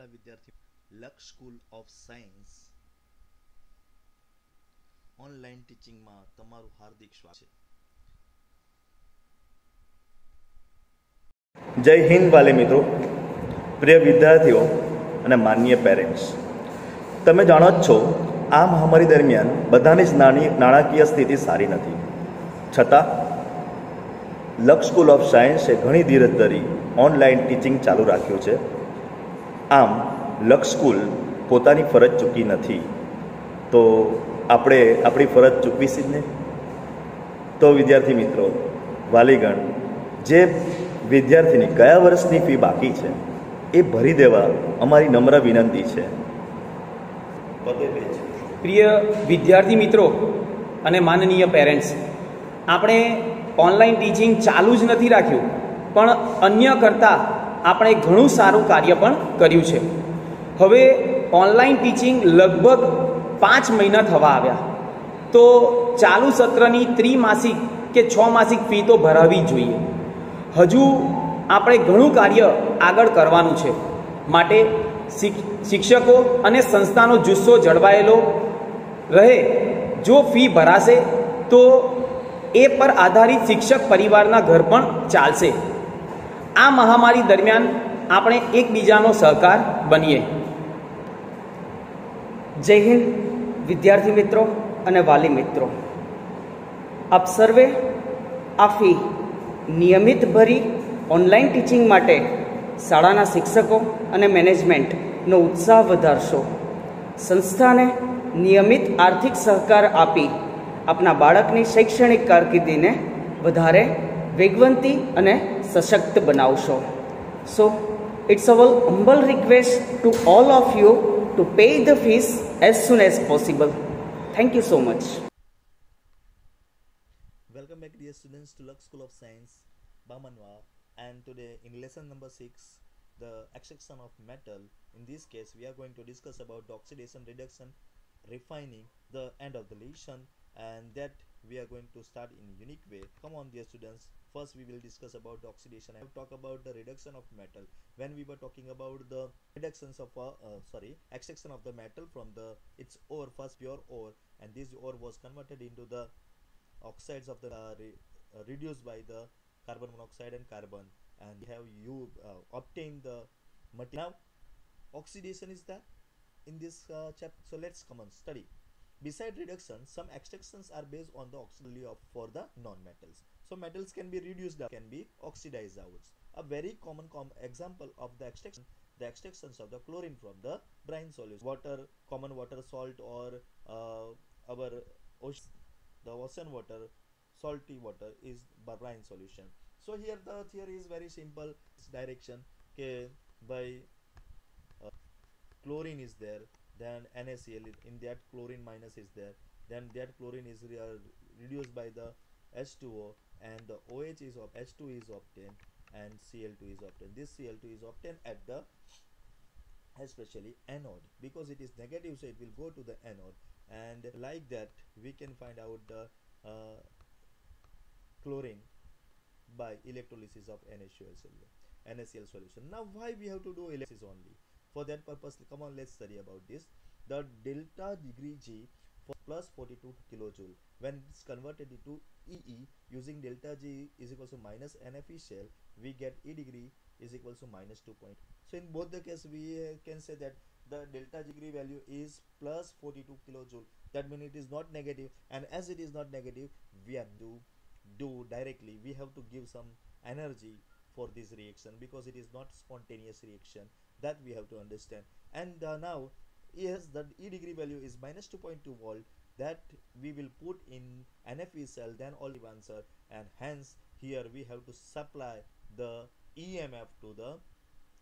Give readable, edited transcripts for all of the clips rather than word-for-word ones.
નમસ્કાર વિદ્યાર્થી. લક્ષ સ્કૂલ ઓફ સાયન્સ ઓનલાઈન ટીચિંગમાં તમારું હાર્દિક સ્વાગત છે. જય હિન્દ વાલે મિત્રો, પ્રિય વિદ્યાર્થીઓ અને માનનીય પેરેન્ટ્સ. તમે જાણો જ છો, આ મહામારી દરમિયાન બધાની જ નાણાકીય સ્થિતિ સારી નથી. છતાં લક્ષ સ્કૂલ ઓફ સાયન્સે ઘણી ધીરજ ધરી ઓનલાઈન ટીચિંગ ચાલુ રાખ્યું છે. આમ લક્ષ સ્કૂલ પોતાની ફરજ ચૂકી નથી, તો આપણે આપણી ફરજ ચૂકવીશી જ ને. તો વિદ્યાર્થી મિત્રો, વાલીગણ, જે વિદ્યાર્થીની ગયા વર્ષની ફી બાકી છે એ ભરી દેવા અમારી નમ્ર વિનંતી છે. પ્રિય વિદ્યાર્થી મિત્રો અને માનનીય પેરેન્ટ્સ, આપણે ઓનલાઈન ટીચિંગ ચાલુ જ નથી રાખ્યું, પણ અન્ય કરતાં આપણે ઘણું સારું કાર્ય પણ કર્યું છે. હવે ઓનલાઈન ટીચિંગ લગભગ 5 મહિના થવા આવ્યા, તો ચાલુ સત્રની ત્રિમાસિક કે 6 માસિક ફી તો ભરાવી જ જોઈએ. હજુ આપણે ઘણું કાર્ય આગળ કરવાનું છે, માટે શિક્ષકો અને સંસ્થાનો જુસ્સો જળવાયેલો રહે. જો ફી ભરાશે તો એ પર આધારિત શિક્ષક પરિવારના ઘર પણ ચાલશે. આ મહામારી દરમિયાન આપણે એકબીજાનો સહકાર બનીએ. જય હિન્દ વિદ્યાર્થી મિત્રો અને વાલી મિત્રો, આપ સર્વે આ ફી નિયમિત ભરી ઓનલાઈન ટીચિંગ માટે શાળાના શિક્ષકો અને મેનેજમેન્ટનો ઉત્સાહ વધારશો. સંસ્થાને નિયમિત આર્થિક સહકાર આપી આપના બાળકની શૈક્ષણિક કારકિર્દીને વધારે વેગવંતી અને સશક્ત બનાવશો. So it's our humble request to all of you to pay the fees as soon as possible. Thank you so much. Welcome back, dear students, to Lux School of Science, Bamanwa. And today in lesson number 6, the extraction of metal. In this case, we are going to discuss about the oxidation, reduction, refining, the end of the lesson, and that we are going to start in a unique way. Come on, dear students. First, we will discuss about the oxidation. I will talk about the reduction of metal. When we were talking about the reductions of extraction of the metal from its ore, first pure ore, and this ore was converted into the oxides of the reduced by the carbon monoxide and carbon, and we have obtained the material. Now, oxidation is there in this chapter. So let's come on study. Beside reduction, some extractions are based on the oxidation for the non-metals. So metals can be reduced out, can be oxidized out. A very common example of the extractions of the chlorine from the brine solution, water, common water, salt, or our ocean, the ocean water, salty water is brine solution. So here the theory is very simple. It's direction. Okay, by chlorine is there, then NaCl, in that chlorine minus is there, then that chlorine is reduced by the H2O, and the OH is of H2 is obtained, and Cl2 is obtained. This Cl2 is obtained at the especially anode, because it is negative, so it will go to the anode, and like that we can find out the chlorine by electrolysis of NaCl solution. Now, why we have to do electrolysis only? For that purpose, come on, let's study about this. The delta degree G for plus 42 kilojoule, when it's converted into EE, using delta G is equal to minus NFE shell, we get E degree is equal to minus 2. So in both the case, we can say that the delta degree value is plus 42 kilojoule. That means it is not negative, and as it is not negative, we have to do directly, we have to give some energy for this reaction, because it is not spontaneous reaction. That we have to understand. And now, yes, the E degree value is minus 2.2 volt, that we will put in NFE cell, then only answer, and hence here we have to supply the EMF to the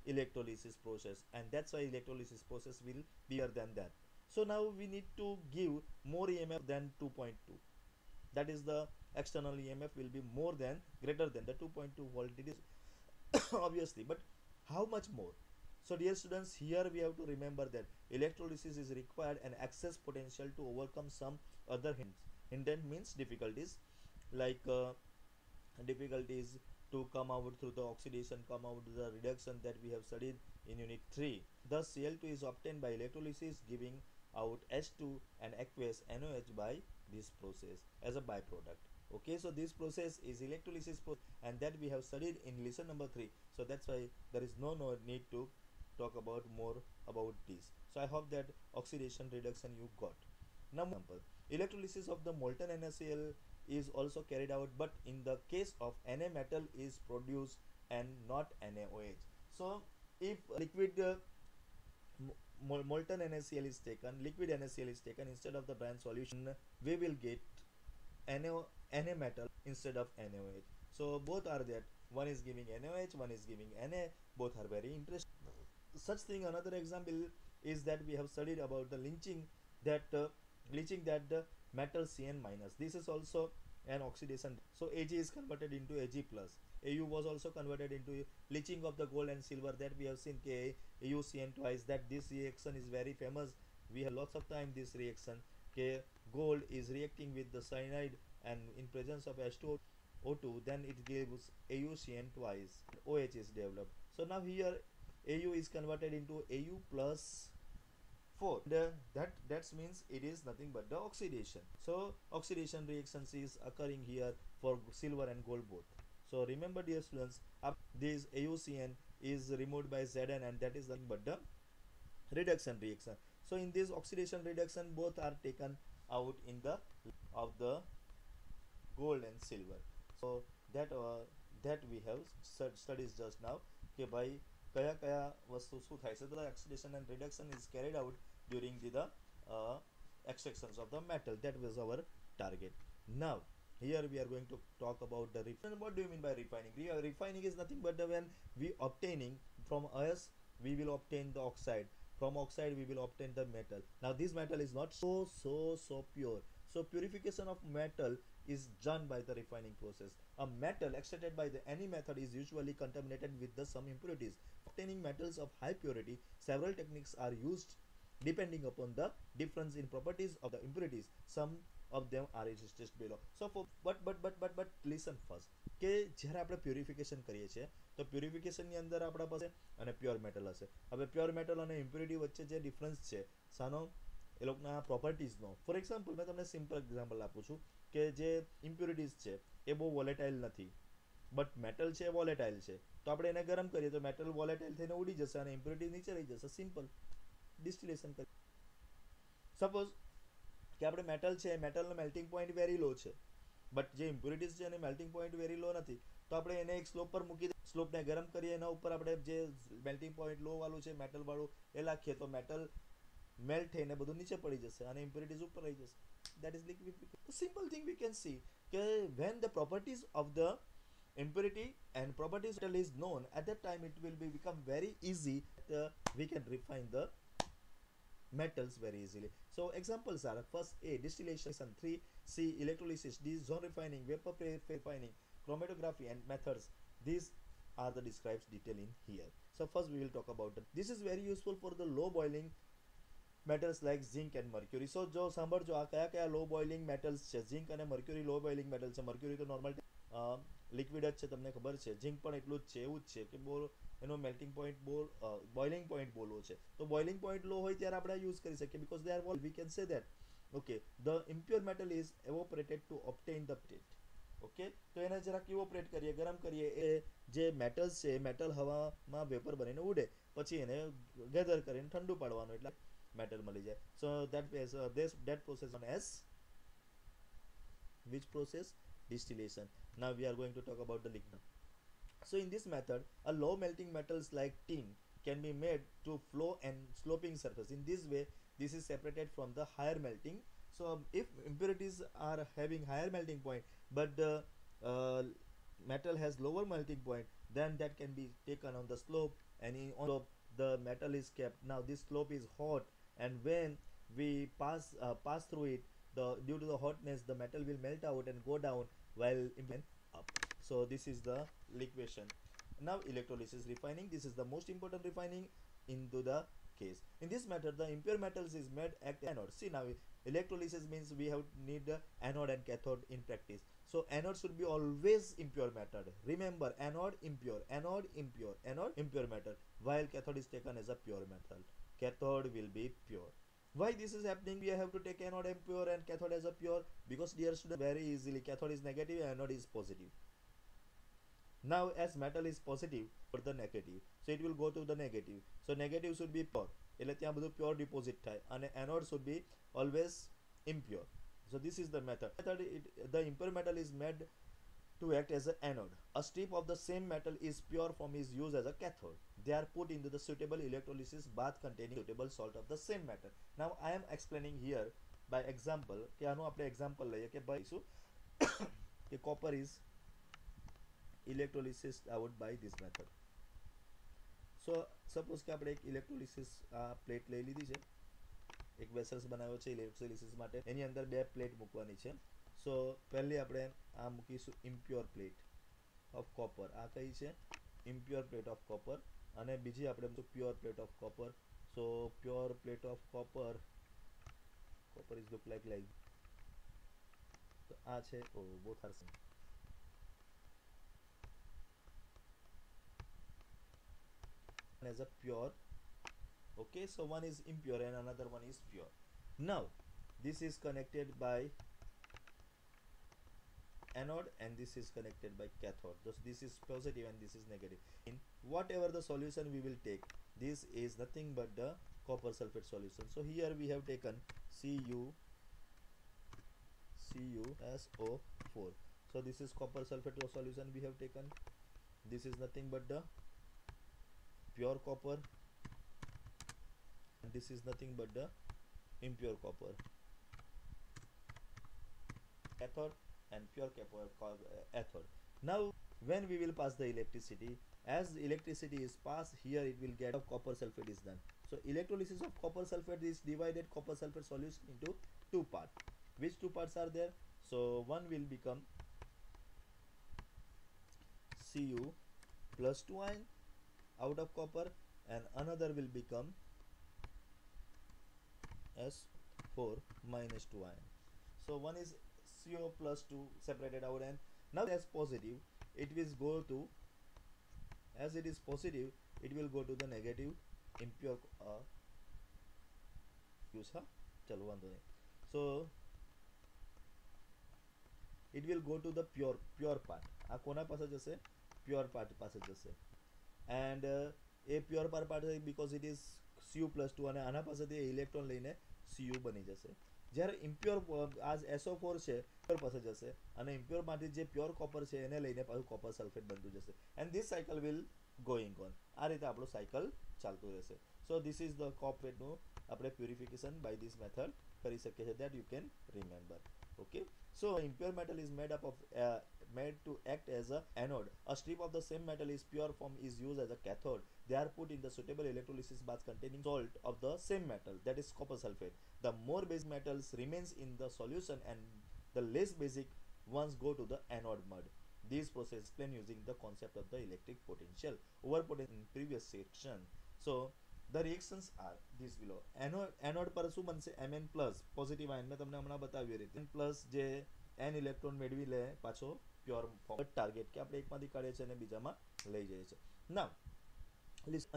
electrolysis process, and that's why electrolysis process will be bigger than that. So now we need to give more EMF than 2.2. That is, the external EMF will be more than, greater than the 2.2 volt. It is obviously, but how much more? So dear students, here we have to remember that electrolysis is required and excess potential to overcome some other hindrance means difficulties, like difficulties to come out through the oxidation, come out the reduction that we have studied in unit 3. Thus Cl2 is obtained by electrolysis, giving out H2 and aqueous NOH by this process as a byproduct. Okay, so this process is electrolysis process, and that we have studied in lesson number 3. So that's why there is no need to talk about more about this. So I hope that oxidation reduction you got. Now example, electrolysis of the molten NaCl is also carried out, but in the case of Na, metal is produced and not NaOH. So if liquid molten NaCl is taken, liquid NaCl is taken instead of the brine solution, we will get Na metal instead of NaOH. So both are that, one is giving NaOH, one is giving Na, both are very interesting. Such thing, another example is that we have studied about the leaching that the metal Cn minus. This is also an oxidation. So Ag is converted into Ag plus. Au was also converted into leaching of the gold and silver, that we have seen AuCN twice, that this reaction is very famous. We have lots of time this reaction. Gold is reacting with the cyanide and in presence of H2O2, then it gives AuCN twice. OH is developed. So now here Au is converted into Au plus 4. That means it is nothing but the oxidation. So oxidation reactions is occurring here for silver and gold both. So remember, dear students, this AuCN is removed by Zn, and that is nothing but the reduction reaction. So in this oxidation reduction, both are taken out in the of the gold and silver. So that we have studies just now કે ભાઈ કયા કયા વસ્તુ શું થાય છે. The oxidation and reduction is carried out during the extractions of the metal. That was our target. Now here we are going to talk about the refining. What do you mean by refining? Refining is nothing but when we obtaining from us, we will obtain the oxide. From oxide we will obtain the metal. Now this metal is not so pure. So purification of metal is done by the refining process. A metal extracted by any method is usually contaminated with some impurities. Obtaining metals of high purity, several techniques are used depending upon the difference in properties of the impurities. Some of them are listed below. So for but listen first કે જ્યારે આપણે purification કરીએ છીએ તો પ્યુરિફિકેશનની અંદર આપણા પાસે અને પ્યોર મેટલ હશે. હવે પ્યોર મેટલ અને ઇમ્પ્યુરિટી વચ્ચે જે ડિફરન્સ છે સાનો એ લોકોના પ્રોપર્ટીઝનો. ફોર એક્ઝામ્પલ મેં તમને સિમ્પલ એક્ઝામ્પલ આપું છું કે જે ઇમ્પ્યુરિટીઝ છે એ બહુ વોલેટાઇલ નથી, બટ મેટલ છે વોલેટાઇલ છે, તો આપણે એને ગરમ કરીએ તો મેટલ વોલેટાઇલ થઈને ઉડી જશે અને ઇમ્પ્યુરિટી નીચે રહી જશે. સિમ્પલ ડિસ્ટિલેશન કરી. સપોઝ કે આપણે મેટલ છે, મેટલનો મેલ્ટિંગ પોઈન્ટ વેરી લો છે, બટ જે ઇમ્પ્યુરિટીઝ છે એને મેલ્ટિંગ પોઈન્ટ વેરી લો નથી, તો આપણે એને એક સ્લોપ પર મૂકી દઈએ, સ્લોપને ગરમ કરીએ, એના ઉપર આપણે જે મેલ્ટિંગ પોઈન્ટ લો વાળું છે મેટલ વાળું એ નાખીએ તો મેટલ મેલ્ટ થઈને બધું નીચે પડી જશે અને ઇમ્પ્યુરિટીઝ ઉપર રહી જશે. That is liquefaction. Simple thing we can see when the properties of the impurity and properties metal is known, at that time it will become very easy that we can refine the metals very easily. So examples are first A, distillation, 3 C, electrolysis, D, zone refining, vapor refining, chromatography and methods. These are the described detail in here. So first we will talk about that. This is very useful for the low boiling metals like zinc and mercury. So જો સાંભળજો આ કયા કયા લો boiling metals છે. Zinc અને mercury લો boiling metal છે. Mercury તો normal liquid જ છે, તમને ખબર છે. ઝિંક પણ એટલું જ છે, એવું જ છે કે બહુ એનો મેલ્ટિંગ પોઈન્ટ બહુ બોઇલિંગ પોઈન્ટ બહુ લો છે. તો બોઇલિંગ પોઈન્ટ લો હોય ત્યારે આપણે યુઝ કરી શકીએ because they are vol. We can say that okay, the impure metal is evaporated to obtain the state. Okay, તો એને જરાક ઇવોપરેટ કરીએ, ગરમ કરીએ, એ જે મેટલ્સ છે એ મેટલ હવામાં વેપર બનીને ઉડે, પછી એને ગેધર કરીને ઠંડુ પાડવાનું એટલે metal મળી જાય. So that process known as which process? Distillation. Now we are going to talk about the liquid. So in this method, a low melting metals like tin can be made to flow and sloping surface. In this way, this is separated from the higher melting. So if impurities are having higher melting point, but the metal has lower melting point, then that can be taken on the slope, and on slope the metal is kept. Now this slope is hot, and when we pass through it, due to the hotness the metal will melt out and go down while up. So this is the liquefaction. Now electrolysis, refining. This is the most important refining into the case. In this method the impure metals is made act anode. See, now electrolysis means we have need anode and cathode in practice. So anode should be always impure metal. Remember, anode impure, anode impure, anode impure metal, while cathode is taken as a pure metal. Cathode will be pure. Why this is happening? We have to take anode impure and cathode as a pure, because dear student, very easily cathode is negative, anode is positive. Now as metal is positive for the negative, so it will go to the negative. So negative should be pure. એટલે ત્યાં બધું pure deposit થાય, અને anode should be always impure. So this is the method. The impure metal is made to act as an anode. A strip of the same metal is pure form is used as a cathode. They are put into the suitable electrolysis bath containing suitable salt of the same metal. Now I am explaining here by example કે આનું આપણે example લઈએ કે ભાઈ શું કે copper is electrolysis out by this method. So suppose કે આપણે એક electrolysis પ્લેટ લઈ લીધી છે, એક વેસલ્સ બનાવ્યો છે ઇલેક્ટ્રોલિસિસ માટે, એની અંદર બે પ્લેટ મૂકવાની છે. સો પહેલી આપણે આ મૂકીશું ઇમ્પ્યોર પ્લેટ ઓફ કોપર, આ કઈ છે ઇમ્પ્યોર પ્લેટ ઓફ કોપર, અને બીજી આપણે pure plate of copper. So pure plate of copper, copper is look like તો આ છે, oh both are same. As a pure, okay, so one is impure and another one is pure. Now this is connected by anode and this is connected by cathode. Thus this is positive and this is negative. In whatever the solution we will take, this is nothing but the copper sulfate solution. So here we have taken CuSO4. So this is copper sulfate solution we have taken. This is nothing but the pure copper, and this is nothing but the impure copper, cathode, and pure cathode. Now when we will pass the electricity, as electricity is passed here, it will get copper sulfate is done. So electrolysis of copper sulfate is divided copper sulfate solution into two parts. Which two parts are there? So one will become Cu plus 2 ion out of copper, and another will become S4 minus 2 ion. So one is CO plus 2 separated out, and now as positive it will go to, as it is positive it will go to the negative impure use chalo વાંધો નહીં. So it will go to the pure part. આ કોના પાસે જશે? Pure part પાસે જશે. And a pure part because it is Cu plus 2, અને આના પાસેથી ઇલેક્ટ્રોન લઈને Cu બની જશે. જ્યારે ઇમ્પ્યોર આજ SO4 છે પ્યોર પાસે જશે, અને ઇમ્પ્યોર માંથી જે પ્યોર કોપર છે એને લઈને પાછું કોપર સલ્ફેટ બનતું જશે, and this cycle will going on. આ રીતે આપણો સાયકલ ચાલતું રહેશે. So this is the copper નું આપણે purification by this method કરી શકીએ છીએ, that you can remember. Okay, so impure metal is made up of made to act as a anode. A strip of the same metal is pure form is used as a cathode. They are put in the suitable electrolysis bath containing salt of the same metal, that is copper sulfate. The more basic metals remains in the solution and the less basic ones go to the anode mud. This process explained using the concept of the electric potential over potential in previous section. So the reactions are this below. Anode પર શું બનશે? Mn plus positive ion, મેં તમને હમણાં બતાવ્યું રીતે n plus જે n electron મેળવી લે પાછો પ્યોર ફોર્મ ટાર્ગેટ કે આપણે એકમાંથી કાઢીએ છીએ અને બીજામાં લઈ જઈએ છીએ. નાવ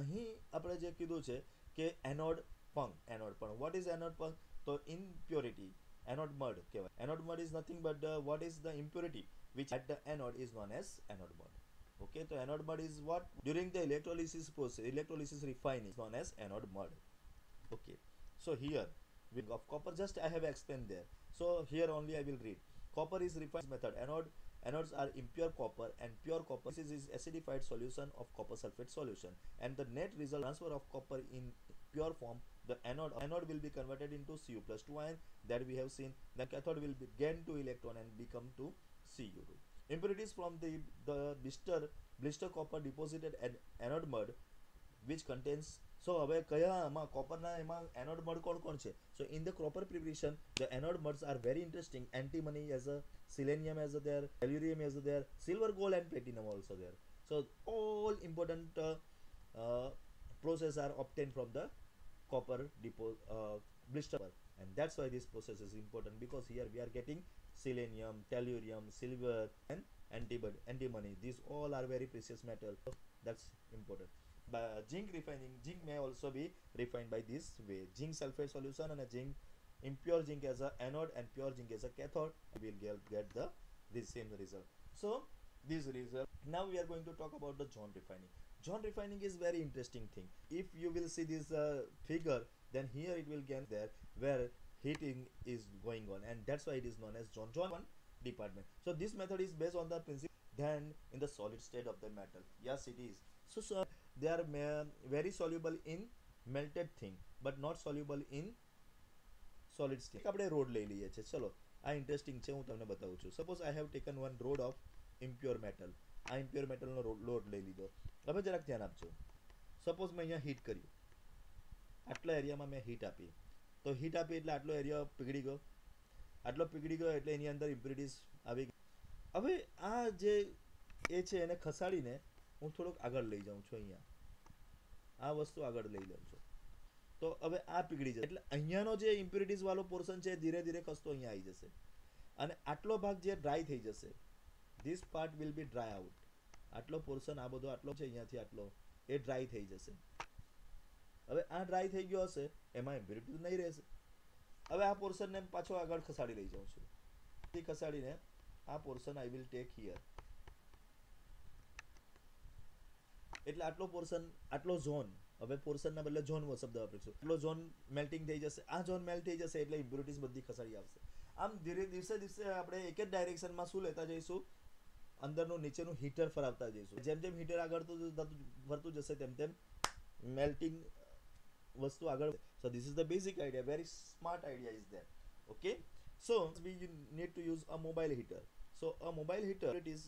અહીં આપણે જે કીધું છે કે એનોડ પંક, એનોડ પણ what is anode punk? તો impurity anode mud કહેવાય. Anode mud is nothing but what is the impurity which at the anode is known as anode mud. Okay, so anode mud is what during the electrolysis process, electrolysis refining is known as anode mud. Okay, so here with of copper, just I have explained there. So here only I will read. Copper is refined method. Anodes are impure copper and pure copper. This is acidified solution of copper sulfate solution, and the net result transfer of copper in pure form, the anode will be converted into Cu plus 2 ion that we have seen. The cathode will be gain 2 electron and become to Cu2. Impurities from the blister copper deposited at anode mud which contains. So હવે કયા આમાં કોપરના એમાં anode mud કોણ છે? So in the copper preparation the anode muds are very interesting. Antimony as a selenium as a there, tellurium as a there, silver, gold and platinum also there. So all important process are obtained from the copper blister, and that's why this process is important, because here we are getting selenium, tellurium, silver, and antimony. These all are very precious metal. So that's important. But zinc refining, zinc may also be refined by this way. Zinc sulfate solution and a zinc, impure zinc as a anode and pure zinc as a cathode, we will get the same result. So this result. Now we are going to talk about the John refining. John refining is very interesting thing. If you will see this figure, then here it will get there where heating is going on, and that's why it is known as John department. So this method is based on the principle then in the solid state of the metal. Yes, it is. So they are very soluble in melted thing, but not soluble in solid state. આપણે road લઈ લઈએ છે. ચલો આ interesting છે, હું તમને બતાવું છું. Suppose I have taken one road of impure metal. આ ઇમ્પ્યોર મેટલનો લોડ લઈ લીધો. હવે જરાક ધ્યાન આપજો. સપોઝ મેં અહીંયા હીટ કર્યું, આટલા એરિયામાં મેં હીટ આપી. તો હીટ આપી એટલે આટલો એરિયા પીગળી ગયો. આટલો પીગળી ગયો એટલે એની અંદર ઇમ્પ્યુરિટીઝ આવી ગઈ. હવે આ જે એ છે એને ખસાડીને હું થોડોક આગળ લઈ જાઉં છું. અહીંયા આ વસ્તુ આગળ લઈ જાઉં છું. તો હવે આ પીગળી જશે એટલે અહીંયાનો જે ઇમ્પ્યુરિટીઝ વાળો પોર્શન છે ધીરે ધીરે ખસતો અહીંયા આવી જશે, અને આટલો ભાગ જે ડ્રાય થઈ જશે. This part will be dry out. આટલો પોર્શન આ બધો આટલો છે અહીંયાથી આટલો એ ડ્રાય થઈ જશે. હવે આ ડ્રાય થઈ ગયો હશે, એમાં ઇમ્પ્યુરિટીઝ નહીં રહેશે. હવે આ પોર્શનને પાછો આગળ ખસાડી લઈ જાઉં છું. ખસાડીને આ portion I will take here. એટલે આટલો પોર્શન, આટલો ઝોન, હવે પોર્શનના બદલે ઝોન શબ્દ વાપરીશું. આટલો ઝોન મેલ્ટિંગ થઈ જશે. આ ઝોન મેલ્ટ થઈ જશે એટલે ઇમ્પ્યુરિટીઝ બધી ખસાડી આવશે. આમ ધીરે દિવસે આપણે એક જ ડાયરેક્શનમાં શું લેતા જઈશું, અંદરનું નીચેનું હીટર ફરાવતા જઈશું. જેમ જેમ હીટર આગળ ફરતું જશે તેમ તેમ મેલ્ટિંગ વસ્તુ આગળ. So this is the basic idea. Very smart idea is there. Okay, so we need to use a mobile heater. So a mobile heater, it is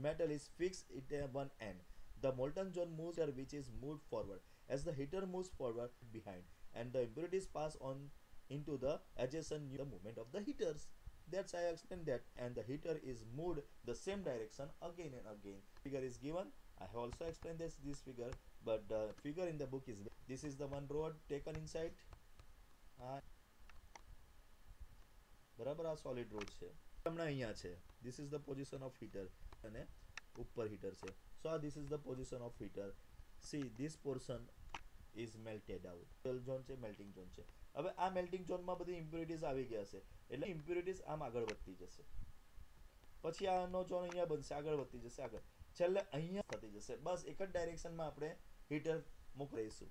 metal is fixed at one end. The molten zone moves which is moved forward as the heater moves forward behind, and the impurities pass on into the adjacent the movement of the heaters. That's I explained that, and the heater is moved the same direction again and again. Figure is given. I have also explained this figure, but the figure in the book is this is the one rod taken inside. બરાબર, આ solid road છે. હમણાં અહીંયા છે. This is the position of heater અને ઉપર heater છે. So this is the position of heater. See, this portion is melted out. Zone છે, મેલ્ટિંગ ઝોન છે. હવે આ મેલ્ટિંગ ઝોનમાં બધી ઇમ્પ્યુરિટીઝ આવી ગયા છે એટલે ઇમ્પ્યુરિટીઝ આમ આગળ વધતી જશે. પછી આનો ઝોન અહીંયા બનશે, આગળ વધતી જશે, આગળ છેલ્લે અહીંયા થતી જશે. બસ એક જ ડાયરેક્શનમાં આપણે હીટર મૂકીશું.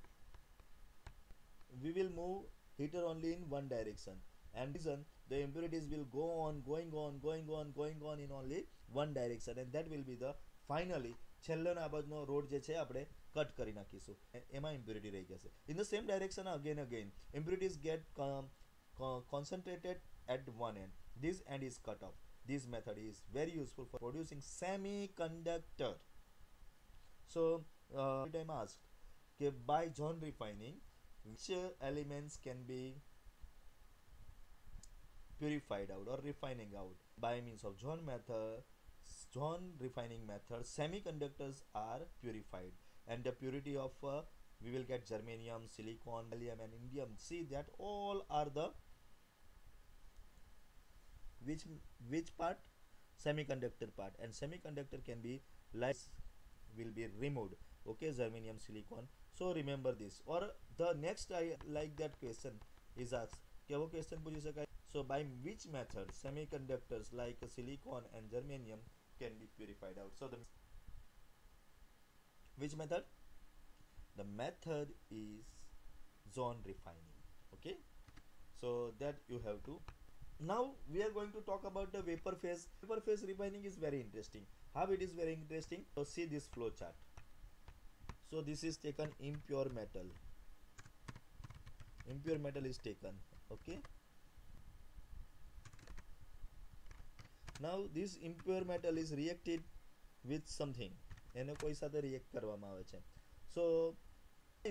We will move heater only in one direction, and reason the impurities will go on going in only one direction, and that will be the finally છેલ્લેનો આ બાજુનો રોડ જે છે આપણે કટ કરી નાખીશું. એમાં ઇમ્પ્યુરિટી રહી જશે. In the same direction again impurities get concentrated at one end. This end is cut off. This method is very useful for producing semiconductor. So time asked that by John refining which elements can be purified out or refining out by means of John refining method. Semiconductors are purified, and the purity of we will get germanium, silicon, gallium and indium. See that all are the which part? Semiconductor part, and semiconductor can be like will be removed. Okay, germanium, silicon. So remember this. Or the next I like that question is asked, કેવો question પૂછી શકાય? So by which method semiconductors like silicon and germanium can be purified out? So which method? The method is John refining. Okay, so that you have to. Now we are going to talk about the vapor phase. Vapor phase refining is very interesting. How it is very interesting? So see this flow chart. So this is taken impure metal. Impure metal is taken. Okay. Now this impure metal is reacted with something. એને કોઈ સાથે react કરવામાં આવે છે. So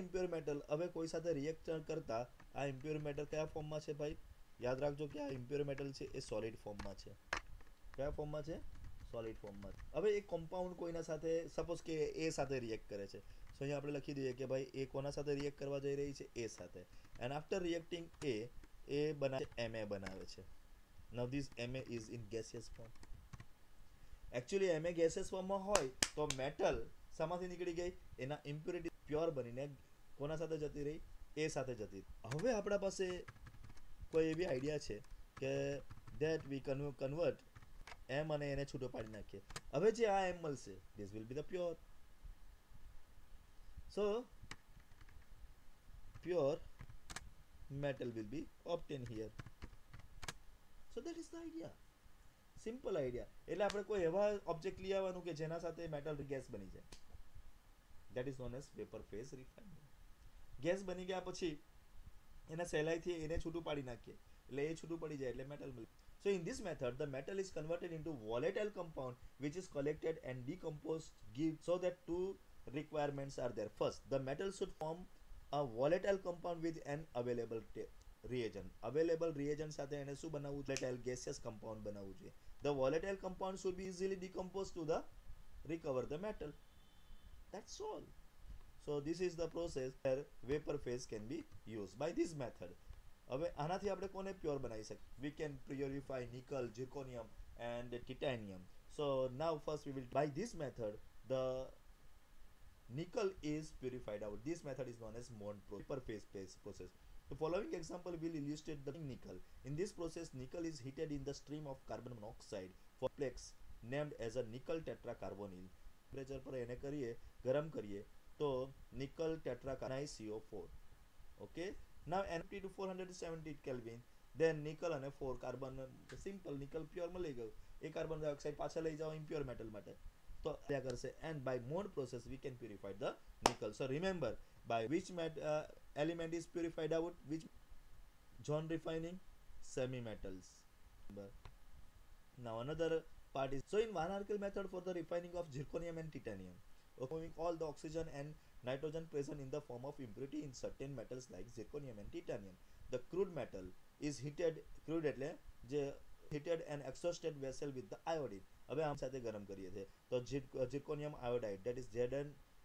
impure metal હવે કોઈ સાથે react કરતા આ impure metal કયા ફોર્મમાં છે ભાઈ? યાદ રાખજો કે આ impure metal છે એ solid ફોર્મમાં છે. કયા ફોર્મમાં છે? Solid ફોર્મમાં. હવે એક કમ્પાઉન્ડ કોઈના સાથે સપોઝ કે A સાથે રિએક્ટ કરે છે. So અહીંયા આપણે લખી દઈએ કે ભાઈ A કોના સાથે રિએક્ટ કરવા જઈ રહી છે? A સાથે. And after reacting A બનાવે MA બનાવે છે. Now this Ma is in gaseous form. Actually Ma gaseous form માં હોય તો મેટલ શામાંથી નીકળી ગઈ, એના ઇમ્પ્યુરિટી પ્યોર બનીને કોના સાથે જતી રહી, એ સાથે જતી. હવે આપણા પાસે કોઈ એવી આઈડિયા છે કે that we convert M અને એને છૂટો પાડી નાખીએ. હવે જે આ M મળશે, this will be the pure. So pure metal will be obtained here. So that is the idea. Simple idea. એટલે આપણે કોઈ એવા ઓબ્જેક્ટ લઈ આવવાનું કે જેના સાથે મેટલ ગેસ બની જાય. That is known as vapour phase refinement. Gas બની ગયા પછી એને સહેલાઈથી એને છૂટું પાડી નાખીએ એટલે એ છૂટું પડી જાય એટલે મેટલ મળે. So in this method the metal is converted into volatile compound which is collected and decomposed, give so that two requirements are there. First, the metal should form a volatile compound with an available reagent. Available reagent સાથે એને શું બનાવવું? volatile gaseous compound બનાવવું જોઈએ. The volatile compound should be easily decomposed to the recover the metal. That's all. So this is the process where vapor phase can be used by this method. હવે આનાથી આપણે કોને pure બનાવી શકીએ? We can purify nickel, zirconium and titanium. So now first we will, by this method the nickel is purified out. This method is known as vapor phase process. The following example will illustrate the nickel. In this process, nickel is heated in the stream of carbon monoxide for complex named as a nickel tetracarbonyl. Temperature पर એને કરીએ, ગરમ કરીએ તો nickel tetracarbonyl, okay. Now empty to 470 Kelvin, then nickel અને 4 carbon, simple nickel pure મળી ગયું. એ carbon dioxide પાછા લઈ જાઓ impure metal માટે તો આ કરશે. And by Mond process we can purify the nickel. So remember, by which element is purified out, which John refining? Semi metals. Now another part is, so in Van Arkel method for the refining of zirconium and titanium, removing all the oxygen and nitrogen present in the form of impurity in certain metals like zirconium and titanium, the crude metal is heated, crude એટલે જે heated and exhausted vessel with the iodine. હવે આમ સાથે ગરમ કરીએ છીએ તો zirconium iodide, that is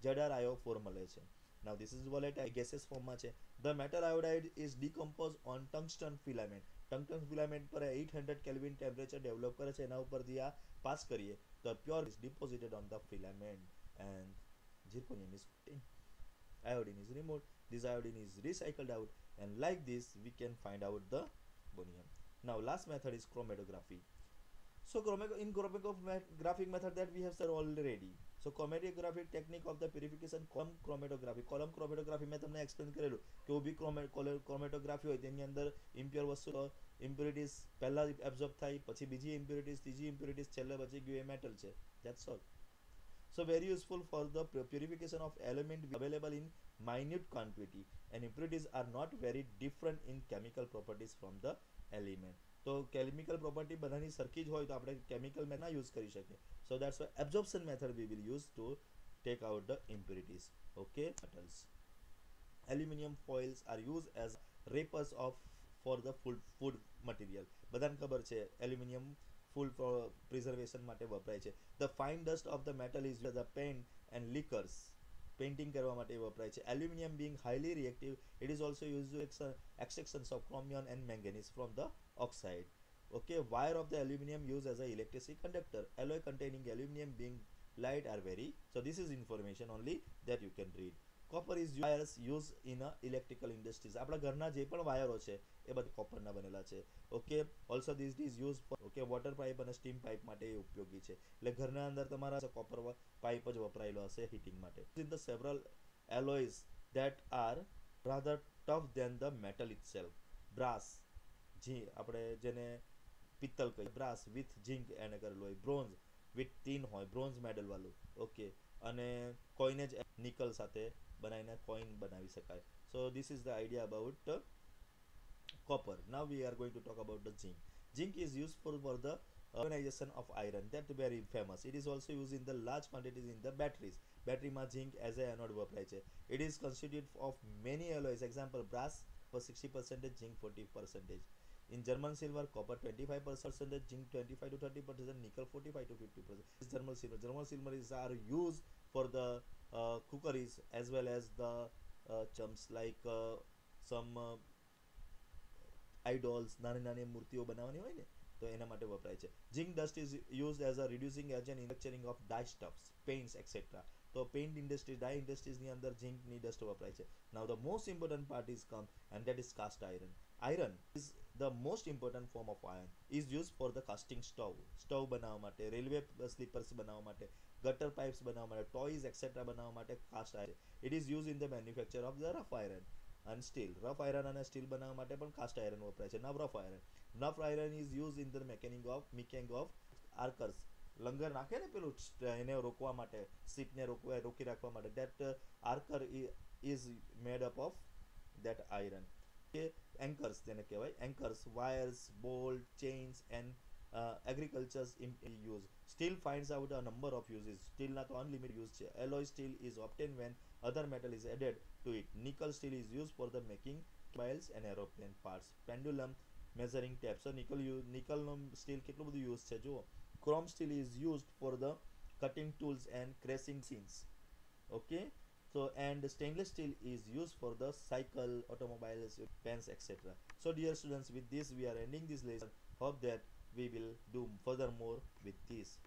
ZrIO4 મળે છે. Now this is volatile gaseous form માં છે. The metal iodide is decomposed on tungsten filament. Tungsten filament પર 800 Kelvin temperature develop કરે છે. એના ઉપરથી આ પાસ કરીએ તો pure is deposited on the filament and zirconium is obtained. Iodine is removed. This iodine is recycled out, and like this we can find out the bonium. Now last method is chromatography. So in chromatographic method that we have said already. So chromatographic technique of the purification, column chromatography. Column chromatography મેં તમને explain કરેલું કે ઊભી chromatography હોય તેની અંદર impure વસ્તુ impurities પહેલા absorb થાય, પછી બીજી impurities, ત્રીજી impurities, છેલ્લે બચી ગયું એ metal છે. That's all. So very useful for the purification of element available in minute quantity, and impurities are not very different in chemical properties from the element. તો chemical property બધાની સરખી જ હોય તો આપણે chemical મેં ના use કરી શકીએ. So that's why absorption method we will use to take out the impurities. Okay, metals. Aluminium foils are used as wrappers for the food material. બધાને ખબર છે aluminium food preservation માટે વપરાય છે. The fine dust of the metal is used as a paint and liquors. Painting કરવા માટે વપરાય છે. Aluminium being highly reactive, it is also used to extractions of chromium and manganese from the oxide. Okay, wire of the aluminium used as a electricity conductor. Alloy containing aluminium being light are very, so this is information only that you can read. Copper is wires used in electrical industries. આપણા ઘરના જે પણ વાયરો છે એ બધા કોપરના બનેલા છે. Okay, also this is use four, okay, water pipe અને સ્ટીમ પાઇપ માટે એ ઉપયોગી છે. એટલે ઘરના અંદર તમારા કોપર પાઇપ જ વપરાયેલો હશે હીટિંગ માટે. In the several alloys that are rather tough than the metal itself. Brass, આપણે જેને પિત્તલ કહીએ, brass with zinc એને કરેલું હોય. Bronze with tin હોય, bronze medal વાળું. ઓકે, અને કોઇનેજ નિકલ સાથે બનાવીને કોઈન બનાવી શકાય. So this is the idea about copper. Now we are going to talk about the zinc. Zinc is useful for the organization of iron. That very famous. It is also used in the large quantities in the batteries. Battery માં zinc as a anode વપરાય છે. It is constituted of many alloys. Example, brass for 60%, zinc 40%. In German silver, copper 25%, zinc 25 to 30%, nickel 45 to 50%. This German silver. German silver are used for the cookeries as well as the chums like some idols, નાની નાની મૂર્તિઓ બનાવવાની હોય ને તો એના માટે વપરાય છે. Zinc dust is used as a reducing agent in manufacturing of dye stuffs, paints etcetera. તો પેઇન્ટ ઇન્ડસ્ટ્રી, ડાય ઇન્ડસ્ટ્રીઝની અંદર ઝિંકની ડસ્ટ વપરાય છે. Now the most important part is come and that is cast iron. Iron is the most important form of iron, is use for the casting stove બનાવવા માટે, railway sleepers બનાવવા માટે, ગટર પાઇપ્સ બનાવવા માટે, ટોયઝ એક્સેટ્રા બનાવવા માટે cast iron. It is use in the manufacture of the rough iron and steel. Rough iron અને સ્ટીલ બનાવવા માટે પણ કાસ્ટ આયરન વપરાય છે. Now rough iron. Rough iron is use in the making of anchors. લંગર નાખે ને પેલું એને રોકવા માટે, શિપને રોકી રાખવા માટે, દેટ આર્કર is made up of that iron. કે એન્કર્સ તેને કહેવાય. Anchors, wires, bolt, chains and agricultures use. Steel finds out a number of uses. સ્ટીલના તો અનલિમિટેડ યુઝ છે. Alloy steel is obtain when other metal is added to it. Nickel steel is used for the making mobiles and aeroplane parts. Pendulum, measuring tape. So nickel no steel કેટલું બધું use છે જુઓ. Chrome steel is used for the cutting tools and crushing machines. Okay, so and stainless steel is used for the cycle, automobiles, pens, etc. So dear students, with this we are ending this lesson. Hope that we will do furthermore with this.